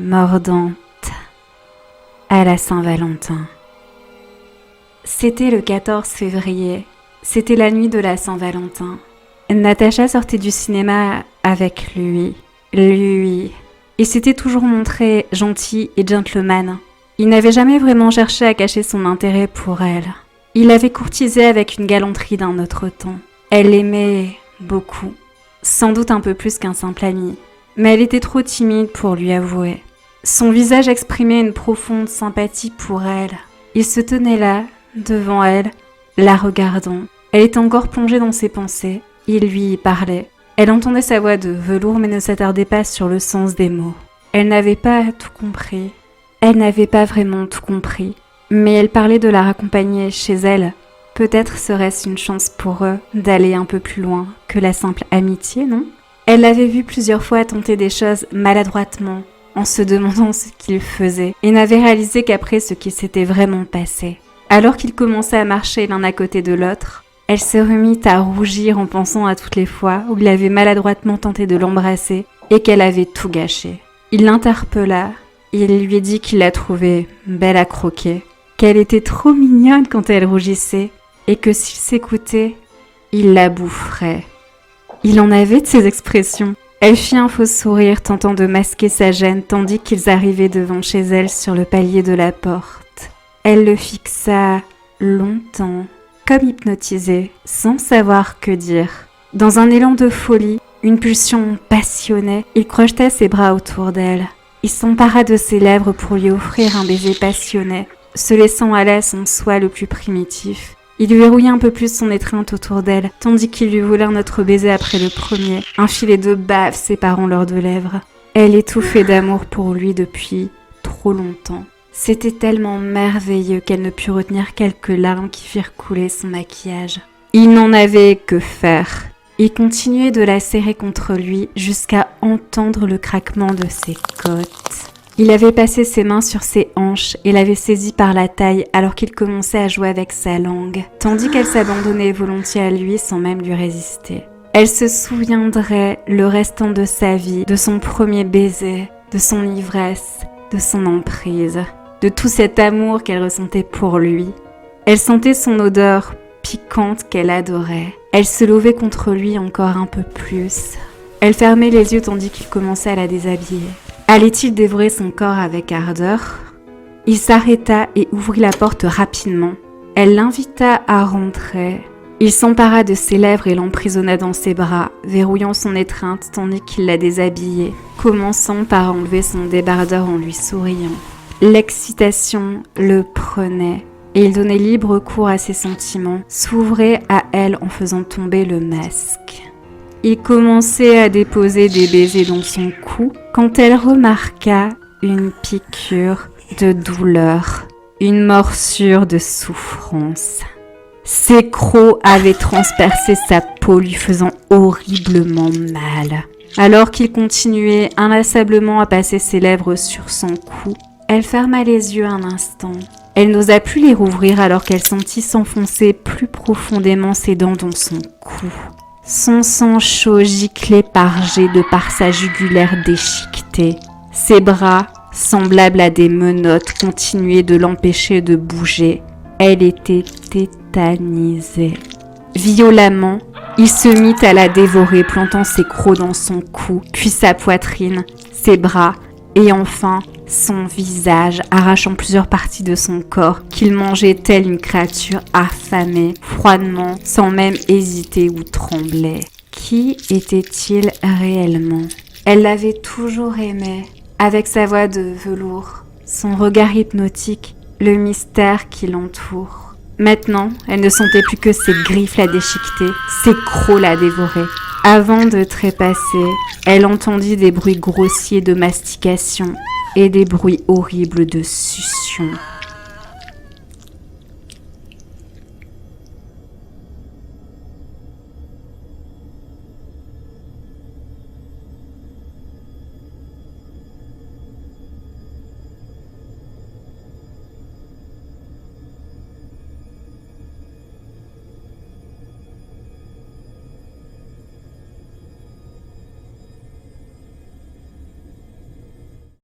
mordante à la Saint-Valentin. C'était le 14 février, c'était la nuit de la Saint-Valentin. Natacha sortait du cinéma avec lui. Il s'était toujours montré gentil et gentleman. Il n'avait jamais vraiment cherché à cacher son intérêt pour elle. Il l'avait courtisée avec une galanterie d'un autre temps. Elle l'aimait beaucoup, sans doute un peu plus qu'un simple ami, mais elle était trop timide pour lui avouer. Son visage exprimait une profonde sympathie pour elle. Il se tenait là, devant elle, la regardant. Elle était encore plongée dans ses pensées. Il lui parlait. Elle entendait sa voix de velours mais ne s'attardait pas sur le sens des mots. Elle n'avait pas tout compris. Elle n'avait pas vraiment tout compris. Mais elle parlait de la raccompagner chez elle. Peut-être serait-ce une chance pour eux d'aller un peu plus loin que la simple amitié, non ? Elle l'avait vu plusieurs fois tenter des choses maladroitement, en se demandant ce qu'il faisait, et n'avait réalisé qu'après ce qui s'était vraiment passé. Alors qu'ils commençaient à marcher l'un à côté de l'autre, elle se remit à rougir en pensant à toutes les fois où il avait maladroitement tenté de l'embrasser et qu'elle avait tout gâché. Il l'interpella, il lui dit qu'il la trouvait belle à croquer, qu'elle était trop mignonne quand elle rougissait et que s'il s'écoutait, il la boufferait. Il en avait de ces expressions. Elle fit un faux sourire tentant de masquer sa gêne tandis qu'ils arrivaient devant chez elle sur le palier de la porte. Elle le fixa longtemps, comme hypnotisée, sans savoir que dire. Dans un élan de folie, une pulsion passionnée, il crocheta ses bras autour d'elle. Il s'empara de ses lèvres pour lui offrir un baiser passionné, se laissant aller à son souhait le plus primitif. Il lui verrouilla un peu plus son étreinte autour d'elle, tandis qu'il lui volait un autre baiser après le premier, un filet de bave séparant leurs deux lèvres. Elle étouffait d'amour pour lui depuis trop longtemps. C'était tellement merveilleux qu'elle ne put retenir quelques larmes qui firent couler son maquillage. Il n'en avait que faire. Il continuait de la serrer contre lui jusqu'à entendre le craquement de ses côtes. Il avait passé ses mains sur ses hanches et l'avait saisie par la taille alors qu'il commençait à jouer avec sa langue, tandis qu'elle s'abandonnait volontiers à lui sans même lui résister. Elle se souviendrait le restant de sa vie, de son premier baiser, de son ivresse, de son emprise, de tout cet amour qu'elle ressentait pour lui. Elle sentait son odeur piquante qu'elle adorait. Elle se levait contre lui encore un peu plus. Elle fermait les yeux tandis qu'il commençait à la déshabiller. Allait-il dévorer son corps avec ardeur ? Il s'arrêta et ouvrit la porte rapidement. Elle l'invita à rentrer. Il s'empara de ses lèvres et l'emprisonna dans ses bras, verrouillant son étreinte tandis qu'il la déshabillait, commençant par enlever son débardeur en lui souriant. L'excitation le prenait et il donnait libre cours à ses sentiments, s'ouvrait à elle en faisant tomber le masque. Il commençait à déposer des baisers dans son cou quand elle remarqua une piqûre de douleur, une morsure de souffrance. Ses crocs avaient transpercé sa peau, lui faisant horriblement mal. Alors qu'il continuait inlassablement à passer ses lèvres sur son cou, elle ferma les yeux un instant. Elle n'osa plus les rouvrir alors qu'elle sentit s'enfoncer plus profondément ses dents dans son cou. Son sang chaud giclait par jets de par sa jugulaire déchiquetée. Ses bras, semblables à des menottes, continuaient de l'empêcher de bouger. Elle était tétanisée. Violemment, il se mit à la dévorer, plantant ses crocs dans son cou, puis sa poitrine, ses bras, et enfin son visage, arrachant plusieurs parties de son corps, qu'il mangeait telle une créature affamée, froidement, sans même hésiter ou trembler. Qui était-il réellement ? Elle l'avait toujours aimé, avec sa voix de velours, son regard hypnotique, le mystère qui l'entoure. Maintenant, elle ne sentait plus que ses griffes la déchiqueter, ses crocs la dévorer. Avant de trépasser, elle entendit des bruits grossiers de mastication et des bruits horribles de succion.